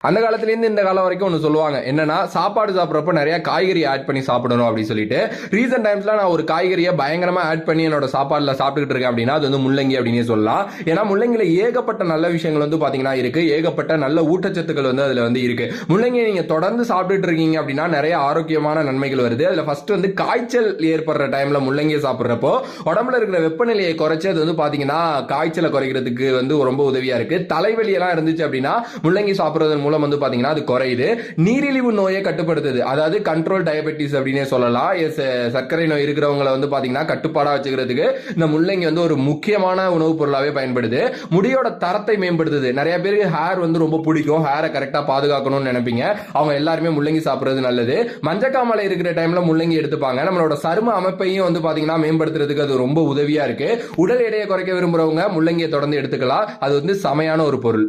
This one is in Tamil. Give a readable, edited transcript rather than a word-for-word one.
அந்த காலத்துல இருந்து இந்த காலம் வரைக்கும் ஒன்று சொல்லுவாங்க, என்னன்னா சாப்பாடு சாப்பிட்றப்ப நிறைய காய்கறி ஆட் பண்ணி சாப்பிடணும் அப்படின்னு சொல்லிட்டு. ரீசெண்ட் டைம்ஸ்ல நான் ஒரு காய்கறியை பயங்கரமா ஆட் பண்ணி என்னோட சாப்பாடுல சாப்பிட்டுட்டு இருக்கேன் அப்படின்னா அது வந்து முள்ளங்கி அப்படின்னு சொல்லலாம். ஏன்னா முள்ளங்கில ஏகப்பட்ட நல்ல விஷயங்கள் வந்து பாத்தீங்கன்னா இருக்கு, ஏகப்பட்ட நல்ல ஊட்டச்சத்துக்கள் வந்து அதுல வந்து இருக்கு. முள்ளங்கி நீங்க தொடர்ந்து சாப்பிட்டுட்டு இருக்கீங்க அப்படின்னா நிறைய ஆரோக்கியமான நன்மைகள் வருது. அதுல ஃபர்ஸ்ட் வந்து காய்ச்சல் ஏற்படுற டைம்ல முள்ளங்கியை சாப்பிட்றப்போ உடம்புல இருக்கிற வெப்பநிலையை குறைச்சி அது வந்து பாத்தீங்கன்னா காய்ச்சலை குறைக்கிறதுக்கு வந்து ரொம்ப உதவியா இருக்கு. தலைவலி எல்லாம் இருந்துச்சு அப்படின்னா முள்ளங்கி சாப்பிடுறதன் மூலம் வந்து பாத்தீங்கன்னா அது குறையுது. நீரிழிவு நோயை கட்டுப்படுத்துது, அதாவது கண்ட்ரோல் டயபெட்டிஸ் அப்படினே சொல்லலாம். சர்க்கரை நோய் இருக்கிறவங்களை வந்து பாத்தீங்கன்னா கட்டுப்பாடா வச்சுக்கிறதுக்கு இந்த முள்ளங்கி வந்து ஒரு முக்கியமான உணவுப் பொருளாவே பயன்படுது. முடியோட தரத்தை மேம்படுத்துது. நிறைய பேருக்கு ஹேர் வந்து ரொம்ப பிடிக்கும், ஹேரை கரெக்டா பாதுகாக்கணும்னு நினைப்பீங்க, அவங்க எல்லாருமே முள்ளங்கி சாப்பிடுறது நல்லது. மஞ்சக்காமலை இருக்கிற டைம்ல முள்ளங்கி எடுத்துப்பாங்க. நம்மளோட சரும அமைப்பையும் வந்து பாத்தீங்கன்னா மேம்படுத்துறதுக்கு அது ரொம்ப உதவியா இருக்கு. உடல் எடையை குறைக்க விரும்புறவங்க முள்ளங்கியை தொடர்ந்து எடுத்துக்கலாம். அது வந்து சமையான ஒரு பொருள்.